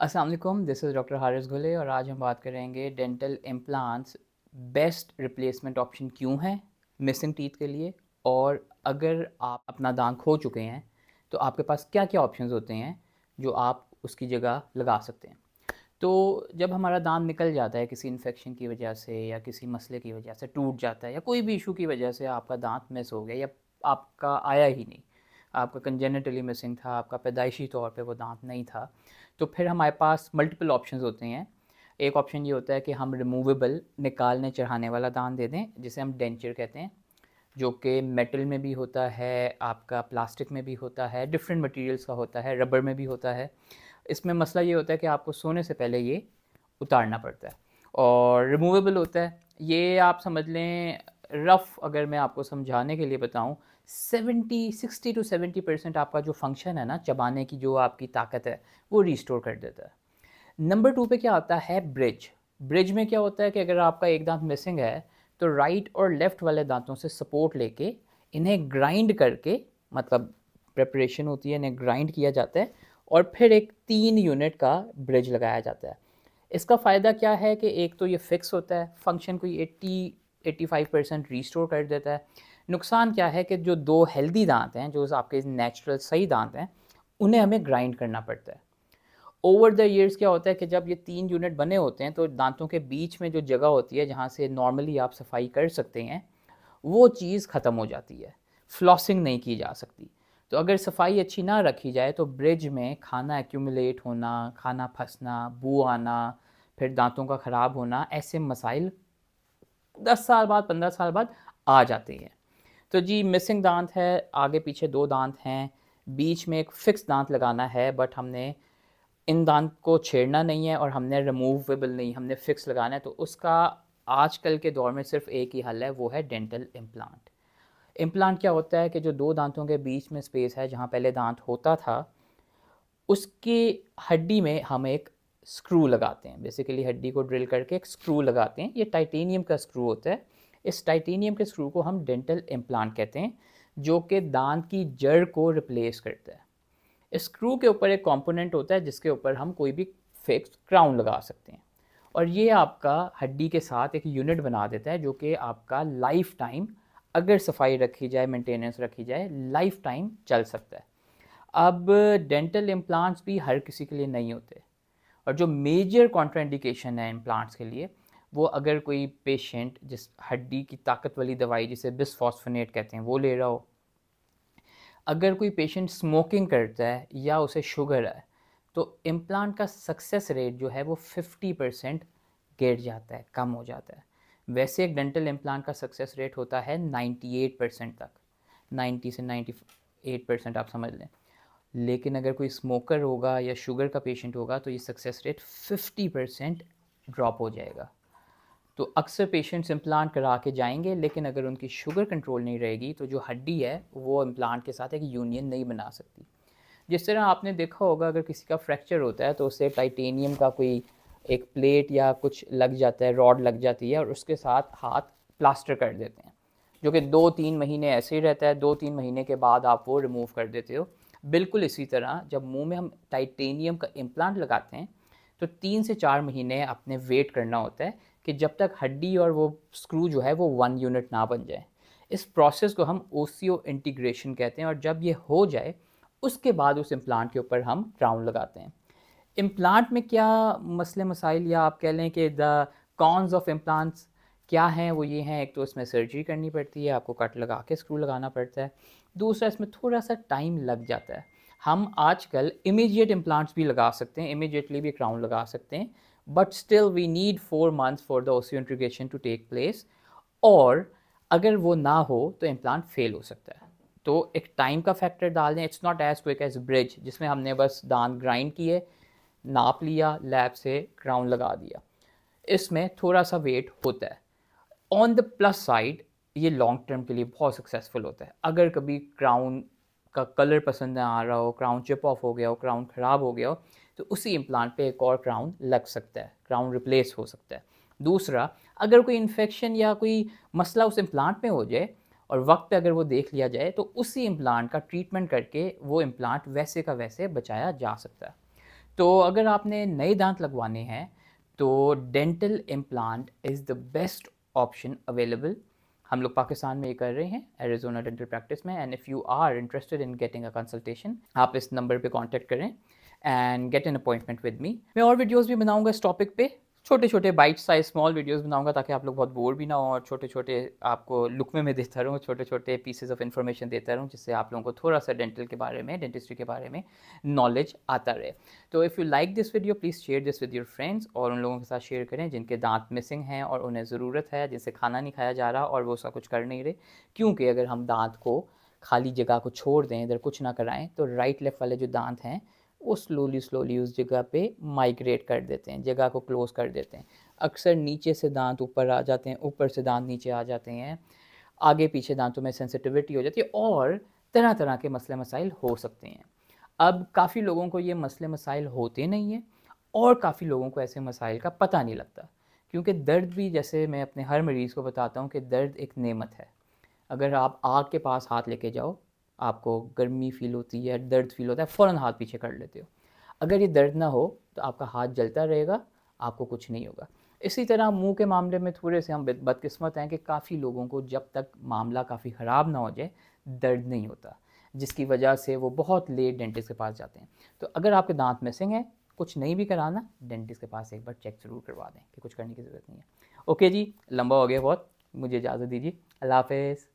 अस्सलाम वालेकुम, this is doctor Haris घुले और आज हम बात करेंगे dental implants best replacement option क्यों है मिसिंग टीथ के लिए। और अगर आप अपना दांत खो चुके हैं तो आपके पास क्या क्या ऑप्शंस होते हैं जो आप उसकी जगह लगा सकते हैं। तो जब हमारा दांत निकल जाता है किसी इन्फेक्शन की वजह से या किसी मसले की वजह से टूट जाता है या कोई भी इशू की वजह से आपका दांत मिस हो गया या आपका आया ही नहीं, आपका कंजेनिटली मिसिंग था, आपका पैदाइशी तौर पे वो दांत नहीं था, तो फिर हमारे पास मल्टीपल ऑप्शंस होते हैं। एक ऑप्शन ये होता है कि हम रिमूवेबल निकालने चढ़ाने वाला दांत दे दें जिसे हम डेंचर कहते हैं, जो कि मेटल में भी होता है, आपका प्लास्टिक में भी होता है, डिफरेंट मटेरियल्स का होता है, रबर में भी होता है। इसमें मसला ये होता है कि आपको सोने से पहले ये उतारना पड़ता है। और रिमूवेबल होता है, ये आप समझ लें रफ़ अगर मैं आपको समझाने के लिए बताऊं, 60 to 70% आपका जो फंक्शन है ना, चबाने की जो आपकी ताकत है, वो रिस्टोर कर देता है। नंबर 2 पे क्या आता है, ब्रिज। ब्रिज में क्या होता है कि अगर आपका एक दांत मिसिंग है तो राइट और लेफ़्ट वाले दांतों से सपोर्ट लेके इन्हें ग्राइंड करके, मतलब प्रिपरेशन होती है, इन्हें ग्राइंड किया जाता है और फिर एक 3 यूनिट का ब्रिज लगाया जाता है। इसका फ़ायदा क्या है कि एक तो ये फ़िक्स होता है, फंक्शन कोई 80-85% रिस्टोर कर देता है। नुकसान क्या है कि जो 2 हेल्दी दांत हैं, जो आपके नेचुरल सही दांत हैं, उन्हें हमें ग्राइंड करना पड़ता है। ओवर द ईयर्स क्या होता है कि जब ये 3 यूनिट बने होते हैं तो दांतों के बीच में जो जगह होती है जहाँ से नॉर्मली आप सफाई कर सकते हैं, वो चीज़ ख़त्म हो जाती है, फ्लॉसिंग नहीं की जा सकती। तो अगर सफाई अच्छी ना रखी जाए तो ब्रिज में खाना एक्यूमुलेट होना, खाना फंसना, बू आना, फिर दांतों का ख़राब होना, ऐसे मसाइल 10 साल बाद, 15 साल बाद आ जाते हैं। तो जी, मिसिंग दांत है, आगे पीछे 2 दांत हैं, बीच में एक फ़िक्स दांत लगाना है, बट हमने इन दांत को छेड़ना नहीं है और हमने रिमूवेबल नहीं, हमने फ़िक्स लगाना है। तो उसका आजकल के दौर में सिर्फ एक ही हल है, वो है डेंटल इम्प्लांट। इम्प्लांट क्या होता है कि जो 2 दांतों के बीच में स्पेस है जहाँ पहले दांत होता था, उसकी हड्डी में हम एक स्क्रू लगाते हैं। बेसिकली हड्डी को ड्रिल करके एक स्क्रू लगाते हैं, ये टाइटेनियम का स्क्रू होता है। इस टाइटेनियम के स्क्रू को हम डेंटल इम्प्लांट कहते हैं, जो कि दांत की जड़ को रिप्लेस करता है। इस स्क्रू के ऊपर एक कंपोनेंट होता है जिसके ऊपर हम कोई भी फिक्स क्राउन लगा सकते हैं और ये आपका हड्डी के साथ एक यूनिट बना देता है जो कि आपका लाइफ टाइम, अगर सफाई रखी जाए, मेंटेनेंस रखी जाए, लाइफ टाइम चल सकता है। अब डेंटल इम्प्लांट्स भी हर किसी के लिए नहीं होते और जो मेजर कॉन्ट्राइंडिकेशन है इम्प्लांट्स के लिए, वो अगर कोई पेशेंट जिस हड्डी की ताकत वाली दवाई जिसे बिस्फॉस्फोनेट कहते हैं वो ले रहा हो, अगर कोई पेशेंट स्मोकिंग करता है या उसे शुगर है, तो इम्प्लांट का सक्सेस रेट जो है वो 50% गिर जाता है, कम हो जाता है। वैसे एक डेंटल इम्प्लांट का सक्सेस रेट होता है 98% तक, 90 से 98% आप समझ लें। लेकिन अगर कोई स्मोकर होगा या शुगर का पेशेंट होगा तो ये सक्सेस रेट 50% ड्रॉप हो जाएगा। तो अक्सर पेशेंट्स इम्प्लांट करा के जाएंगे, लेकिन अगर उनकी शुगर कंट्रोल नहीं रहेगी तो जो हड्डी है वो इम्प्लांट के साथ एक यूनियन नहीं बना सकती। जिस तरह आपने देखा होगा अगर किसी का फ्रैक्चर होता है तो उसे टाइटेनियम का कोई एक प्लेट या कुछ लग जाता है, रॉड लग जाती है और उसके साथ हाथ प्लास्टर कर देते हैं, जो कि 2-3 महीने ऐसे ही रहता है। 2-3 महीने के बाद आप वो रिमूव कर देते हो। बिल्कुल इसी तरह जब मुंह में हम टाइटेनियम का इम्प्लांट लगाते हैं तो 3 से 4 महीने अपने वेट करना होता है कि जब तक हड्डी और वो स्क्रू जो है वो 1 यूनिट ना बन जाए। इस प्रोसेस को हम ओसियो इंटीग्रेशन कहते हैं और जब ये हो जाए उसके बाद उस इम्प्लांट के ऊपर हम क्राउन लगाते हैं। इम्प्लांट में क्या मसले मसाइल या आप कह लें कि द कॉन्स ऑफ इम्प्लांट्स क्या हैं, वो ये हैं, एक तो इसमें सर्जरी करनी पड़ती है, आपको कट लगा के स्क्रू लगाना पड़ता है। दूसरा, इसमें थोड़ा सा टाइम लग जाता है। हम आजकल इमीडिएट इम्प्लांट्स भी लगा सकते हैं, इमीडिएटली भी क्राउन लगा सकते हैं, but still we need 4 months for the osseointegration to take place. और अगर वो ना हो तो इम्प्लांट फेल हो सकता है। तो एक टाइम का फैक्टर डाल दें, it's not as quick as bridge जिसमें हमने बस दांत ग्राइंड किए, नाप लिया, लैब से क्राउन लगा दिया। इसमें थोड़ा सा वेट होता है। ऑन द प्लस साइड, ये लॉन्ग टर्म के लिए बहुत सक्सेसफुल होता है। अगर कभी क्राउन का कलर पसंद ना आ रहा हो, क्राउन चिप ऑफ हो गया हो, क्राउन ख़राब हो गया हो, तो उसी इम्प्लांट पे एक और क्राउन लग सकता है, क्राउन रिप्लेस हो सकता है। दूसरा, अगर कोई इन्फेक्शन या कोई मसला उस इम्प्लांट में हो जाए और वक्त पे अगर वो देख लिया जाए तो उसी इम्प्लांट का ट्रीटमेंट करके वो इम्प्लांट वैसे का वैसे बचाया जा सकता है। तो अगर आपने नए दांत लगवाने हैं तो dental implant is the best option available. हम लोग पाकिस्तान में ये कर रहे हैं एरिज़ोना डेंटल प्रैक्टिस में। And if you are interested in getting a consultation, आप इस नंबर पे कांटेक्ट करें and get an appointment with me. मैं और वीडियोस भी बनाऊंगा इस टॉपिक पे, छोटे छोटे बाइट साइज स्मॉल वीडियोस बनाऊंगा ताकि आप लोग बहुत बोर भी ना हो, और छोटे छोटे आपको लुक में देता रहूँ, छोटे छोटे पीसेस ऑफ इन्फॉर्मेशन देता रहूँ, जिससे आप लोगों को थोड़ा सा डेंटल के बारे में, डेंटिस्ट्री के बारे में नॉलेज आता रहे। तो if you like this video please share this with your friends, और उन लोगों के साथ शेयर करें जिनके दांत मिसिंग हैं और उन्हें ज़रूरत है, जिनसे खाना नहीं खाया जा रहा और वो उसका कुछ कर नहीं रहे। क्योंकि अगर हम दांत को खाली जगह को छोड़ दें, इधर कुछ ना कराएं, तो राइट लेफ्ट वाले जो दांत हैं वो स्लोली स्लोली उस जगह पे माइग्रेट कर देते हैं, जगह को क्लोज कर देते हैं। अक्सर नीचे से दांत ऊपर आ जाते हैं, ऊपर से दांत नीचे आ जाते हैं, आगे पीछे दांतों में सेंसिटिविटी हो जाती है, और तरह तरह के मसले मसाइल हो सकते हैं। अब काफ़ी लोगों को ये मसले मसाइल होते नहीं हैं, और काफ़ी लोगों को ऐसे मसाइल का पता नहीं लगता। क्योंकि दर्द भी, जैसे मैं अपने हर मरीज़ को बताता हूँ कि दर्द एक नेमत है। अगर आप आग के पास हाथ लेके जाओ, आपको गर्मी फ़ील होती है, दर्द फ़ील होता है, फ़ौरन हाथ पीछे कर लेते हो। अगर ये दर्द ना हो तो आपका हाथ जलता रहेगा, आपको कुछ नहीं होगा। इसी तरह मुंह के मामले में थोड़े से हम बदकिस्मत हैं कि काफ़ी लोगों को जब तक मामला काफ़ी ख़राब ना हो जाए दर्द नहीं होता, जिसकी वजह से वो बहुत लेट डेंटिस्ट के पास जाते हैं। तो अगर आपके दांत मिसिंग है, कुछ नहीं भी कराना, डेंटिस्ट के पास एक बार चेक ज़रूर करवा दें, कि कुछ करने की ज़रूरत नहीं है। ओके जी, लंबा हो गया बहुत, मुझे इजाज़त दीजिए। अल्लाह हाफ़िज़।